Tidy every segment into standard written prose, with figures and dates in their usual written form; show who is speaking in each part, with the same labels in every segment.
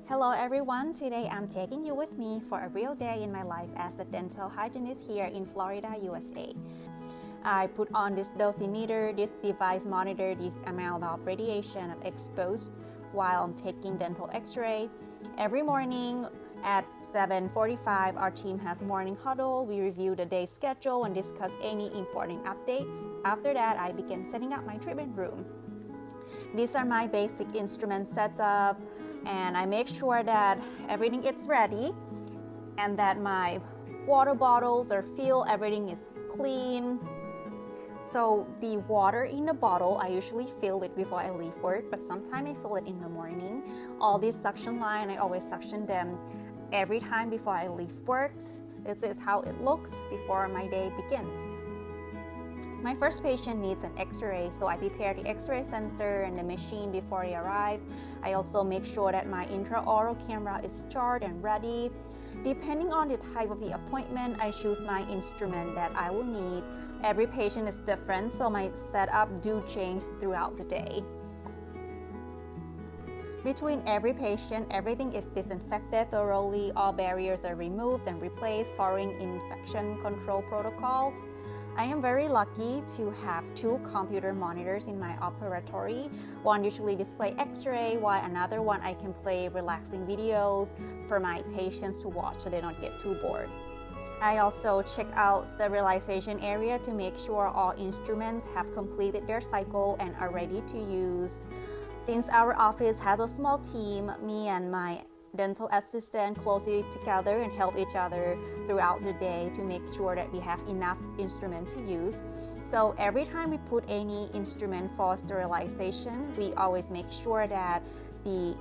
Speaker 1: Hello everyone, today I'm taking you with me for a real day in my life as a dental hygienist here in Florida, USA. I put on this dosimeter. This device monitors the amount of radiation I'm exposed while I'm taking dental x-ray. Every morning at 7:45, our team has morning huddle. We review the day's schedule and discuss any important updates. After that, I begin setting up my treatment room. These are my basic instrument setup, and I make sure that everything is ready and that my water bottles are filled, everything is clean. So the water in the bottle, I usually fill it before I leave work, but sometimes I fill it in the morning. All these suction line, I always suction them every time before I leave work. This is how it looks before my day begins. My first patient needs an x-ray, so I prepare the x-ray sensor and the machine before they arrive. I also make sure that my intraoral camera is charged and ready. Depending on the type of the appointment, I choose my instrument that I will need. Every patient is different, so my setup do change throughout the day. Between every patient, everything is disinfected thoroughly. All barriers are removed and replaced following infection control protocols. I am very lucky to have 2 computer monitors in my operatory. One usually displays x-ray, while another one I can play relaxing videos for my patients to watch so they don't get too bored. I also check out sterilization area to make sure all instruments have completed their cycle and are ready to use. Since our office has a small team, me and my dental assistant closely together and help each other throughout the day to make sure that we have enough instrument to use. So every time we put any instrument for sterilization, we always make sure that the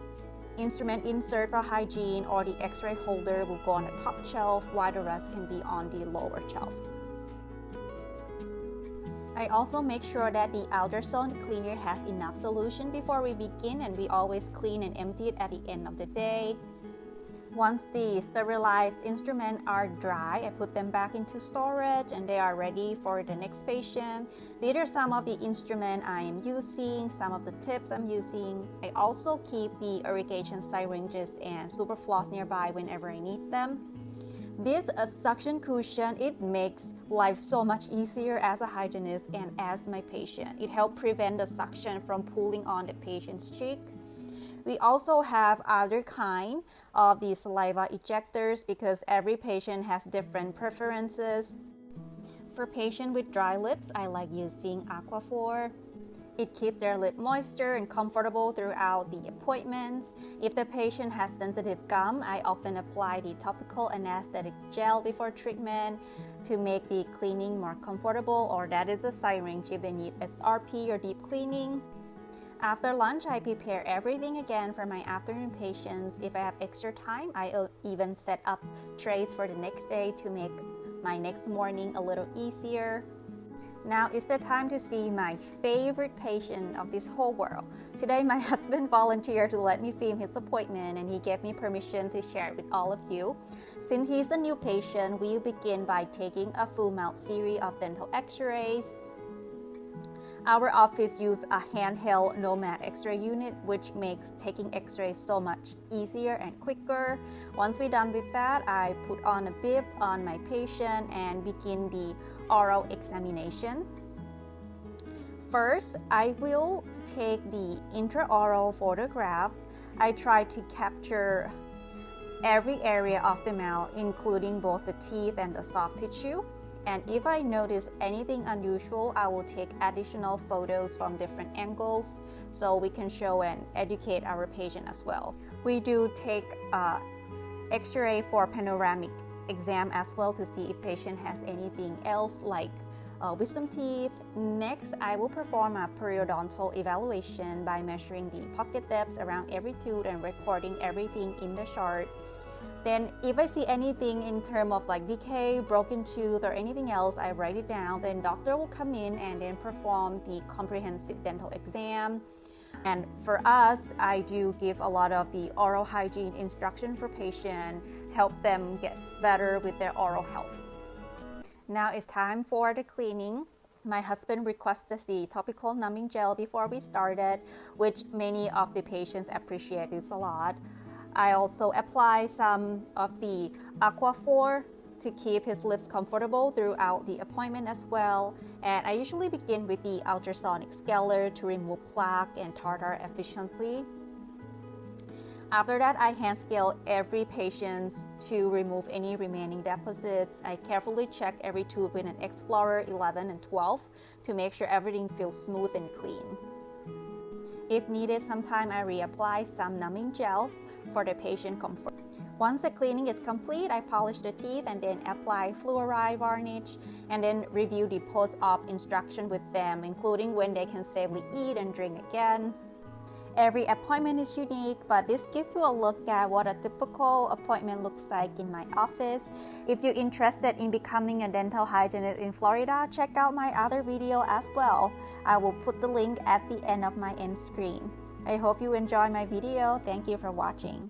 Speaker 1: instrument insert for hygiene or the x-ray holder will go on the top shelf while the rest can be on the lower shelf. I also make sure that the ultrasonic cleaner has enough solution before we begin, and we always clean and empty it at the end of the day. Once the sterilized instruments are dry, I put them back into storage and they are ready for the next patient. These are some of the instruments I am using, some of the tips I'm using. I also keep the irrigation syringes and super floss nearby whenever I need them. This suction cushion, it makes life so much easier as a hygienist and as my patient. It helps prevent the suction from pulling on the patient's cheek. We also have other kind of the saliva ejectors because every patient has different preferences. For patients with dry lips, I like using Aquaphor. It keeps their lip moisture and comfortable throughout the appointments. If the patient has sensitive gum, I often apply the topical anesthetic gel before treatment to make the cleaning more comfortable, or that is a syringe if they need SRP or deep cleaning. After lunch, I prepare everything again for my afternoon patients. If I have extra time, I'll even set up trays for the next day to make my next morning a little easier. Now is the time to see my favorite patient of this whole world. Today, my husband volunteered to let me film his appointment, and he gave me permission to share it with all of you. Since he's a new patient, we'll begin by taking a full mouth series of dental x-rays. Our office uses a handheld Nomad x-ray unit, which makes taking x-rays so much easier and quicker. Once we're done with that, I put on a bib on my patient and begin the oral examination. First, I will take the intraoral photographs. I try to capture every area of the mouth, including both the teeth and the soft tissue. And if I notice anything unusual, I will take additional photos from different angles so we can show and educate our patient as well. We do take x-ray for panoramic exam as well to see if patient has anything else like wisdom teeth. Next, I will perform a periodontal evaluation by measuring the pocket depths around every tooth and recording everything in the chart. Then if I see anything in terms of like decay, broken tooth, or anything else, I write it down. Then doctor will come in and then perform the comprehensive dental exam. And for us, I do give a lot of the oral hygiene instruction for patients, help them get better with their oral health. Now it's time for the cleaning. My husband requested the topical numbing gel before we started, which many of the patients appreciate it a lot. I also apply some of the Aquaphor to keep his lips comfortable throughout the appointment as well. And I usually begin with the ultrasonic scaler to remove plaque and tartar efficiently. After that, I hand scale every patient to remove any remaining deposits. I carefully check every tooth with an Explorer 11 and 12 to make sure everything feels smooth and clean. If needed, sometimes I reapply some numbing gel for the patient comfort. Once the cleaning is complete, I polish the teeth and then apply fluoride varnish and then review the post-op instruction with them, including when they can safely eat and drink again. Every appointment is unique, but this gives you a look at what a typical appointment looks like in my office. If you're interested in becoming a dental hygienist in Florida, check out my other video as well. I will put the link at the end of my end screen. I hope you enjoyed my video. Thank you for watching.